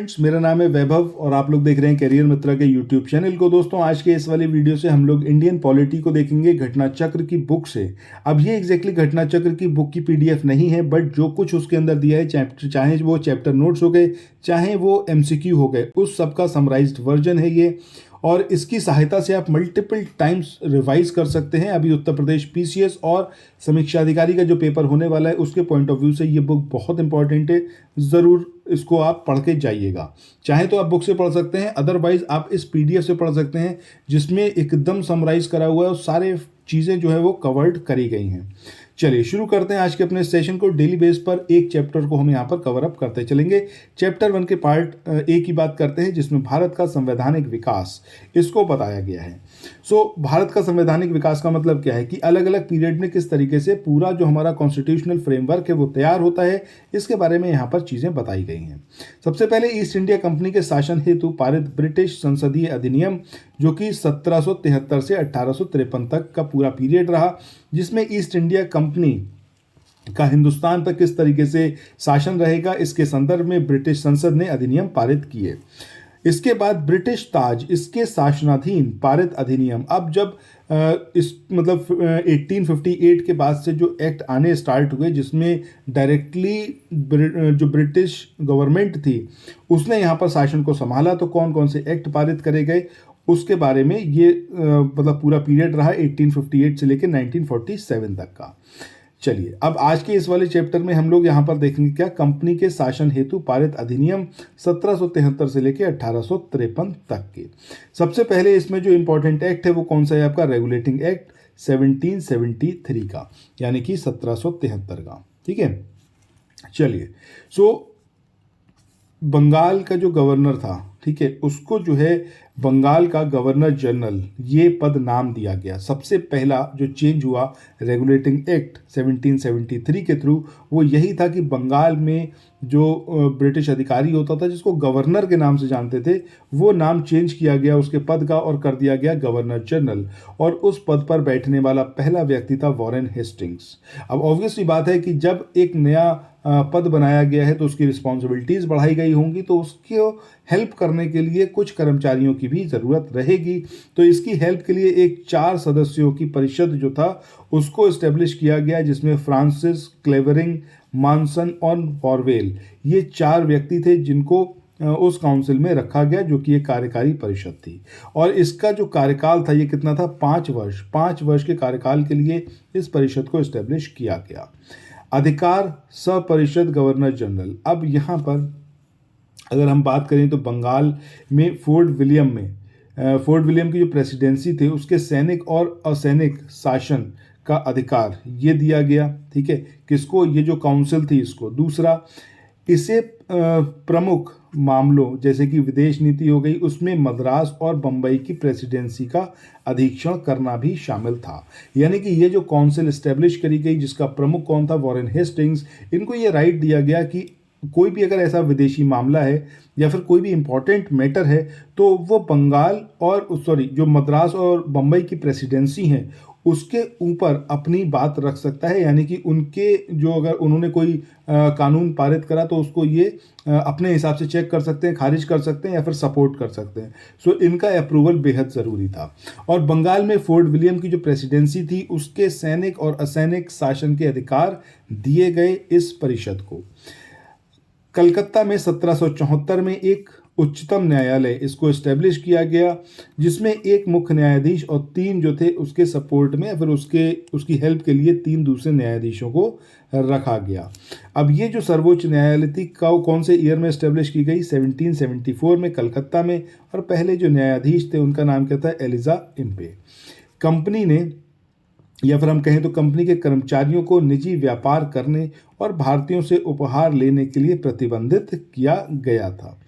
Friends, मेरा नाम है वैभव और आप लोग देख रहे हैं करियर मित्रा के यूट्यूब चैनल को। दोस्तों, आज के इस वाली वीडियो से हम लोग इंडियन पॉलिटी को देखेंगे घटना चक्र की बुक से। अब ये एग्जैक्टली घटना चक्र की बुक की पीडीएफ नहीं है, बट जो कुछ उसके अंदर दिया है, चाहे वो चैप्टर नोट्स हो गए, चाहे वो एमसीक्यू हो गए, उस सब का समराइज्ड वर्जन है ये। और इसकी सहायता से आप मल्टीपल टाइम्स रिवाइज कर सकते हैं। अभी उत्तर प्रदेश पीसीएस और समीक्षा अधिकारी का जो पेपर होने वाला है, उसके पॉइंट ऑफ व्यू से ये बुक बहुत इंपॉर्टेंट है। ज़रूर इसको आप पढ़ के जाइएगा। चाहे तो आप बुक से पढ़ सकते हैं, अदरवाइज आप इस पीडीएफ से पढ़ सकते हैं, जिसमें एकदम समराइज करा हुआ है और सारे चीज़ें जो है वो कवर्ड करी गई हैं। चलिए शुरू करते हैं आज के अपने सेशन को। डेली बेस पर एक चैप्टर को हम यहाँ पर कवर अप करते चलेंगे। चैप्टर 1 के पार्ट ए की बात करते हैं, जिसमें भारत का संवैधानिक विकास इसको बताया गया है। भारत का संवैधानिक विकास का मतलब क्या है कि अलग अलग पीरियड में किस तरीके से पूरा जो हमारा कॉन्स्टिट्यूशनल फ्रेमवर्क है वो तैयार होता है, इसके बारे में यहाँ पर चीज़ें बताई गई हैं। सबसे पहले ईस्ट इंडिया कंपनी के शासन हेतु पारित ब्रिटिश संसदीय अधिनियम, जो कि 1773 से 1853 तक का पूरा पीरियड रहा, जिसमें ईस्ट इंडिया कंपनी का हिंदुस्तान पर किस तरीके से शासन रहेगा, इसके संदर्भ में ब्रिटिश संसद ने अधिनियम पारित किए। इसके बाद ब्रिटिश ताज, इसके शासनाधीन पारित अधिनियम। अब जब इस मतलब 1858 के बाद से जो एक्ट आने स्टार्ट हुए, जिसमें डायरेक्टली जो ब्रिटिश गवर्नमेंट थी उसने यहाँ पर शासन को संभाला, तो कौन कौन से एक्ट पारित करे गए उसके बारे में ये मतलब पूरा पीरियड रहा 1858 से लेकर 1947 तक का। चलिए अब आज के इस वाले चैप्टर में हम लोग यहाँ पर देखेंगे क्या कंपनी के शासन हेतु पारित अधिनियम 1773 से लेकर 1853 तक के। सबसे पहले इसमें जो इंपॉर्टेंट एक्ट है वो कौन सा है आपका, रेगुलेटिंग एक्ट 1773 का, यानी कि 1773 का। ठीक है, चलिए बंगाल का जो गवर्नर था, ठीक है, उसको जो है बंगाल का गवर्नर जनरल ये पद नाम दिया गया। सबसे पहला जो चेंज हुआ रेगुलेटिंग एक्ट 1773 के थ्रू, वो यही था कि बंगाल में जो ब्रिटिश अधिकारी होता था, जिसको गवर्नर के नाम से जानते थे, वो नाम चेंज किया गया उसके पद का और कर दिया गया गवर्नर जनरल। और उस पद पर बैठने वाला पहला व्यक्ति था वॉरेन हेस्टिंग्स। अब ऑब्वियसली बात है कि जब एक नया पद बनाया गया है तो उसकी रिस्पॉन्सिबिलिटीज़ बढ़ाई गई होंगी, तो उसको हेल्प करने के लिए कुछ कर्मचारियों की भी ज़रूरत रहेगी। तो इसकी हेल्प के लिए एक 4 सदस्यों की परिषद जो था उसको इस्टेब्लिश किया गया, जिसमें फ्रांसिस, क्लेवरिंग, मानसन और वॉरवेल, ये 4 व्यक्ति थे जिनको उस काउंसिल में रखा गया, जो कि एक कार्यकारी परिषद थी। और इसका जो कार्यकाल था ये कितना था, 5 वर्ष। 5 वर्ष के कार्यकाल के लिए इस परिषद को इस्टेब्लिश किया गया। अधिकार सपरिषद गवर्नर जनरल। अब यहाँ पर अगर हम बात करें तो बंगाल में फोर्ट विलियम की जो प्रेसिडेंसी थी, उसके सैनिक और असैनिक शासन का अधिकार ये दिया गया। ठीक है, किसको, ये जो काउंसिल थी इसको। दूसरा, इसे प्रमुख मामलों जैसे कि विदेश नीति हो गई, उसमें मद्रास और बंबई की प्रेसिडेंसी का अधीक्षण करना भी शामिल था। यानी कि ये जो काउंसिल इस्टेब्लिश करी गई, जिसका प्रमुख कौन था, वॉरेन हेस्टिंग्स, इनको ये राइट दिया गया कि कोई भी अगर ऐसा विदेशी मामला है या फिर कोई भी इंपॉर्टेंट मैटर है, तो वो बंगाल और जो मद्रास और बंबई की प्रेसिडेंसी है उसके ऊपर अपनी बात रख सकता है। यानी कि उनके जो अगर उन्होंने कोई कानून पारित करा तो उसको ये अपने हिसाब से चेक कर सकते हैं, खारिज कर सकते हैं या फिर सपोर्ट कर सकते हैं। इनका अप्रूवल बेहद ज़रूरी था। और बंगाल में फोर्ट विलियम की जो प्रेसिडेंसी थी, उसके सैनिक और असैनिक शासन के अधिकार दिए गए इस परिषद को। कलकत्ता में 1774 में एक उच्चतम न्यायालय इसको इस्टेब्लिश किया गया, जिसमें एक मुख्य न्यायाधीश और 3 जो थे उसके सपोर्ट में, फिर उसकी हेल्प के लिए 3 दूसरे न्यायाधीशों को रखा गया। अब ये जो सर्वोच्च न्यायालय थी कौन से ईयर में इस्टेब्लिश की गई, 1774 में कलकत्ता में। और पहले जो न्यायाधीश थे उनका नाम क्या था, एलिजा इम्पे। कंपनी ने, या फिर हम कहें तो कंपनी के कर्मचारियों को निजी व्यापार करने और भारतीयों से उपहार लेने के लिए प्रतिबंधित किया गया था।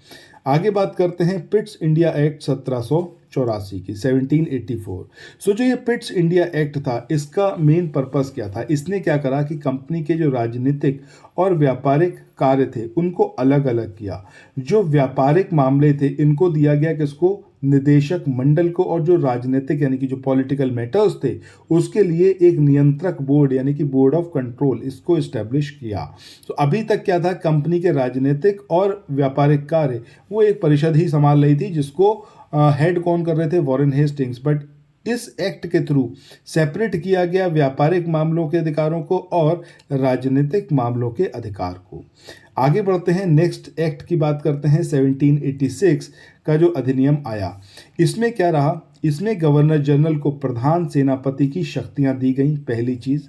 आगे बात करते हैं पिट्स इंडिया एक्ट 1784 की, 1784। जो ये पिट्स इंडिया एक्ट था, इसका मेन पर्पस क्या था, इसने क्या करा कि कंपनी के जो राजनीतिक और व्यापारिक कार्य थे उनको अलग अलग किया। जो व्यापारिक मामले थे इनको दिया गया किसको, निदेशक मंडल को और जो राजनीतिक यानी कि जो पॉलिटिकल मैटर्स थे उसके लिए एक नियंत्रक बोर्ड यानी कि बोर्ड ऑफ कंट्रोल इसको इस्टेब्लिश किया। तो अभी तक क्या था, कंपनी के राजनीतिक और व्यापारिक कार्य वो एक परिषद ही संभाल रही थी जिसको हेड कौन कर रहे थे, वॉरेन हेस्टिंग्स। बट इस एक्ट के थ्रू सेपरेट किया गया व्यापारिक मामलों के अधिकारों को और राजनीतिक मामलों के अधिकार को। आगे बढ़ते हैं, नेक्स्ट एक्ट की बात करते हैं। 1786 का जो अधिनियम आया, इसमें क्या रहा, इसमें गवर्नर जनरल को प्रधान सेनापति की शक्तियां दी गई, पहली चीज।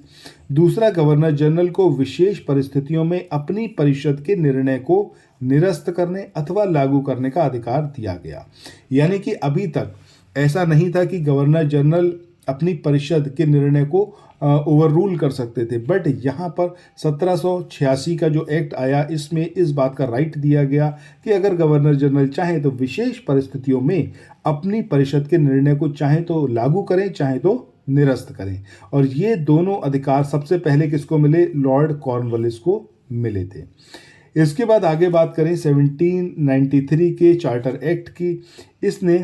दूसरा, गवर्नर जनरल को विशेष परिस्थितियों में अपनी परिषद के निर्णय को निरस्त करने अथवा लागू करने का अधिकार दिया गया। यानी कि अभी तक ऐसा नहीं था कि गवर्नर जनरल अपनी परिषद के निर्णय को ओवर रूल कर सकते थे, बट यहाँ पर 1786 का जो एक्ट आया इसमें इस बात का राइट दिया गया कि अगर गवर्नर जनरल चाहे तो विशेष परिस्थितियों में अपनी परिषद के निर्णय को चाहे तो लागू करें चाहे तो निरस्त करें। और ये दोनों अधिकार सबसे पहले किसको मिले, लॉर्ड कॉर्नवालिस को मिले थे। इसके बाद आगे बात करें 1793 के चार्टर एक्ट की, इसने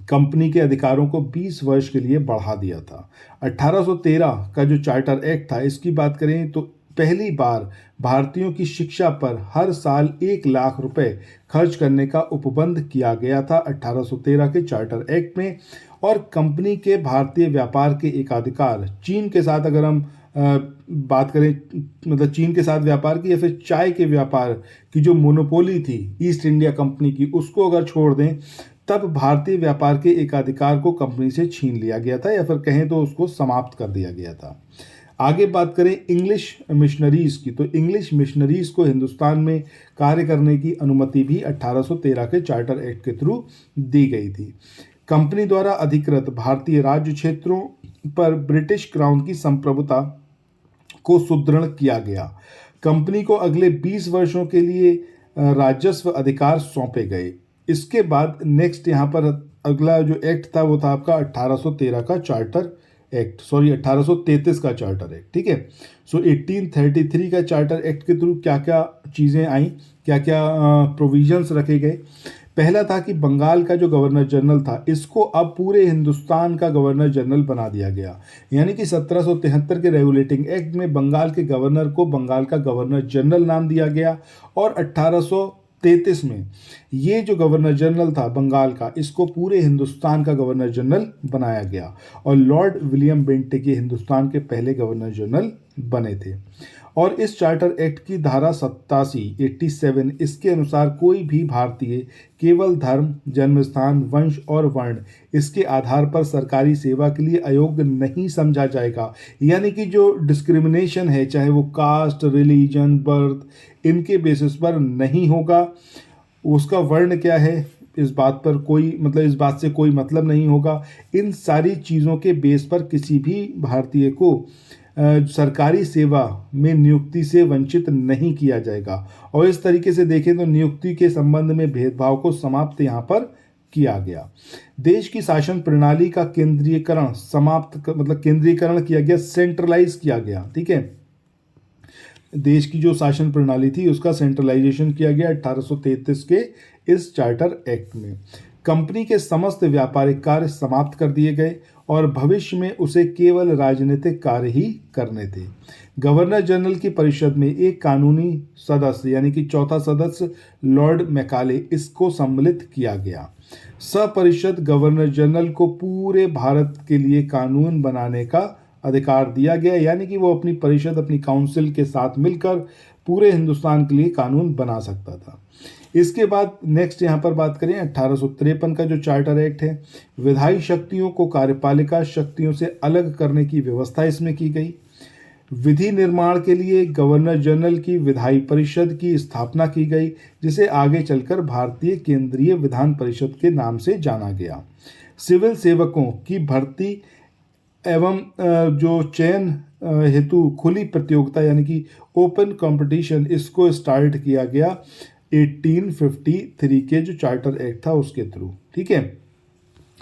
कंपनी के अधिकारों को 20 वर्ष के लिए बढ़ा दिया था। 1813 का जो चार्टर एक्ट था इसकी बात करें तो पहली बार भारतीयों की शिक्षा पर हर साल 1 लाख रुपए खर्च करने का उपबंध किया गया था 1813 के चार्टर एक्ट में। और कंपनी के भारतीय व्यापार के एकाधिकार चीन के साथ, अगर हम बात करें मतलब चीन के साथ व्यापार की या फिर चाय के व्यापार की जो मोनोपोली थी ईस्ट इंडिया कंपनी की, उसको अगर छोड़ दें तब भारतीय व्यापार के एकाधिकार को कंपनी से छीन लिया गया था या फिर कहें तो उसको समाप्त कर दिया गया था। आगे बात करें इंग्लिश मिशनरीज की, तो इंग्लिश मिशनरीज को हिंदुस्तान में कार्य करने की अनुमति भी 1813 के चार्टर एक्ट के थ्रू दी गई थी। कंपनी द्वारा अधिकृत भारतीय राज्य क्षेत्रों पर ब्रिटिश क्राउन की संप्रभुता को सुदृढ़ किया गया। कंपनी को अगले 20 वर्षों के लिए राजस्व अधिकार सौंपे गए। इसके बाद नेक्स्ट यहाँ पर अगला जो एक्ट था वो था आपका 1813 का चार्टर एक्ट, 1833 का चार्टर एक्ट, ठीक है। सो 1833 का चार्टर एक्ट के थ्रू क्या क्या चीज़ें आई, क्या क्या प्रोविजंस रखे गए। पहला था कि बंगाल का जो गवर्नर जनरल था इसको अब पूरे हिंदुस्तान का गवर्नर जनरल बना दिया गया। यानी कि 1773 के रेगुलेटिंग एक्ट में बंगाल के गवर्नर को बंगाल का गवर्नर जनरल नाम दिया गया और 1833 में ये जो गवर्नर जनरल था बंगाल का, इसको पूरे हिंदुस्तान का गवर्नर जनरल बनाया गया और लॉर्ड विलियम बेंटिक हिंदुस्तान के पहले गवर्नर जनरल बने थे। और इस चार्टर एक्ट की धारा 87 इसके अनुसार कोई भी भारतीय केवल धर्म, जन्मस्थान, वंश और वर्ण इसके आधार पर सरकारी सेवा के लिए अयोग्य नहीं समझा जाएगा। यानी कि जो डिस्क्रिमिनेशन है, चाहे वो कास्ट, रिलीजन, बर्थ, इनके बेसिस पर नहीं होगा। उसका वर्ण क्या है इस बात पर कोई इस बात से कोई मतलब नहीं होगा। इन सारी चीज़ों के बेस पर किसी भी भारतीय को सरकारी सेवा में नियुक्ति से वंचित नहीं किया जाएगा। और इस तरीके से देखें तो नियुक्ति के संबंध में भेदभाव को समाप्त यहाँ पर किया गया। देश की शासन प्रणाली का केंद्रीयकरण केंद्रीयकरण किया गया, सेंट्रलाइज किया गया, ठीक है। देश की जो शासन प्रणाली थी उसका सेंट्रलाइजेशन किया गया 1833 के इस चार्टर एक्ट में। कंपनी के समस्त व्यापारिक कार्य समाप्त कर दिए गए और भविष्य में उसे केवल राजनीतिक कार्य ही करने थे। गवर्नर जनरल की परिषद में एक कानूनी सदस्य यानी कि चौथा सदस्य लॉर्ड मैकाले इसको सम्मिलित किया गया। सपरिषद गवर्नर जनरल को पूरे भारत के लिए कानून बनाने का अधिकार दिया गया, यानी कि वो अपनी परिषद, अपनी काउंसिल के साथ मिलकर पूरे हिंदुस्तान के लिए कानून बना सकता था। इसके बाद नेक्स्ट यहाँ पर बात करें 1853 का जो चार्टर एक्ट है, विधायी शक्तियों को कार्यपालिका शक्तियों से अलग करने की व्यवस्था इसमें की गई। विधि निर्माण के लिए गवर्नर जनरल की विधायी परिषद की स्थापना की गई, जिसे आगे चलकर भारतीय केंद्रीय विधान परिषद के नाम से जाना गया। सिविल सेवकों की भर्ती एवं जो चयन हेतु खुली प्रतियोगिता यानी कि ओपन कंपटीशन इसको स्टार्ट किया गया 1853 के जो चार्टर एक्ट था उसके थ्रू, ठीक है।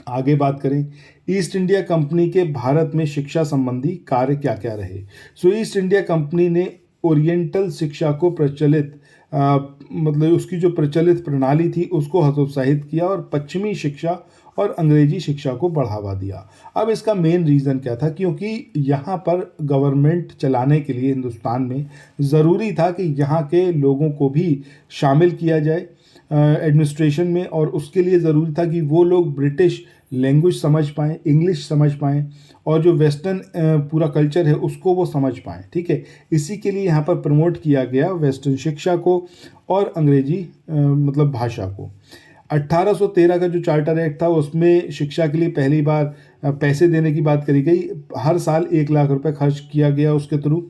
आगे बात करें ईस्ट इंडिया कंपनी के भारत में शिक्षा संबंधी कार्य क्या क्या रहे। सो ईस्ट इंडिया कंपनी ने ओरिएंटल शिक्षा को प्रचलित मतलब उसकी जो प्रचलित प्रणाली थी उसको हतोत्साहित किया और पश्चिमी शिक्षा और अंग्रेजी शिक्षा को बढ़ावा दिया। अब इसका मेन रीज़न क्या था, क्योंकि यहाँ पर गवर्नमेंट चलाने के लिए हिंदुस्तान में ज़रूरी था कि यहाँ के लोगों को भी शामिल किया जाए एडमिनिस्ट्रेशन में, और उसके लिए ज़रूरी था कि वो लोग ब्रिटिश लैंग्वेज समझ पाएँ, इंग्लिश समझ पाएँ, और जो वेस्टर्न पूरा कल्चर है उसको वो समझ पाएँ। ठीक है, इसी के लिए यहाँ पर प्रमोट किया गया वेस्टर्न शिक्षा को और अंग्रेजी मतलब भाषा को। 1813 का जो चार्टर एक्ट था उसमें शिक्षा के लिए पहली बार पैसे देने की बात करी गई। हर साल 1 लाख रुपए खर्च किया गया उसके थ्रू,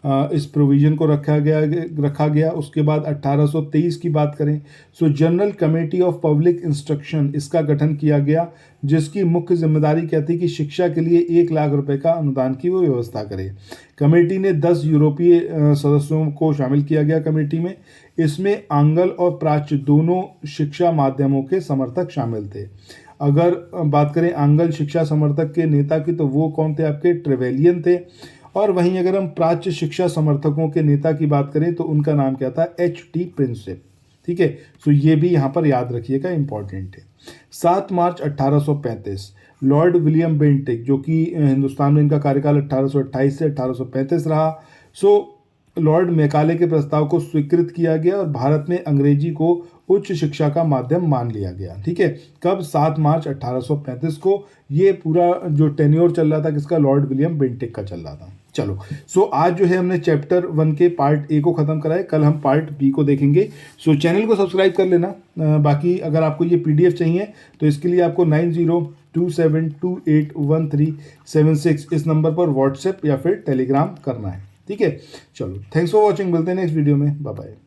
इस प्रोविज़न को रखा गया। उसके बाद 1823 की बात करें सो general committee of public instruction इसका गठन किया गया, जिसकी मुख्य जिम्मेदारी क्या थी कि शिक्षा के लिए 1 लाख रुपए का अनुदान की वो व्यवस्था करे। कमेटी ने 10 यूरोपीय सदस्यों को शामिल किया गया कमेटी में। इसमें आंग्ल और प्राच्य दोनों शिक्षा माध्यमों के समर्थक शामिल थे। अगर बात करें आंग्ल शिक्षा समर्थक के नेता की तो वो कौन थे, आपके ट्रेवेलियन थे। और वहीं अगर हम प्राच्य शिक्षा समर्थकों के नेता की बात करें तो उनका नाम क्या था, H.T. प्रिंसेप। ठीक है, सो ये भी यहाँ पर याद रखिएगा, इंपॉर्टेंट है। 7 मार्च 1835 लॉर्ड विलियम बेंटिक, जो कि हिंदुस्तान में इनका कार्यकाल 1828 से 1835 रहा, सो लॉर्ड मैकाले के प्रस्ताव को स्वीकृत किया गया और भारत में अंग्रेजी को उच्च शिक्षा का माध्यम मान लिया गया। ठीक है, कब, 7 मार्च 1835 को। ये पूरा जो टेन्योर चल रहा था किसका, लॉर्ड विलियम बेंटिक का चल रहा था। चलो, सो आज जो है हमने चैप्टर 1 के पार्ट ए को ख़त्म करा है, कल हम पार्ट बी को देखेंगे। सो चैनल को सब्सक्राइब कर लेना। बाकी अगर आपको ये PDF चाहिए तो इसके लिए आपको 9027281376 इस नंबर पर व्हाट्सएप या फिर टेलीग्राम करना है। ठीक है, चलो, थैंक्स फॉर वॉचिंग, मिलते हैं नेक्स्ट वीडियो में, बाय बाय।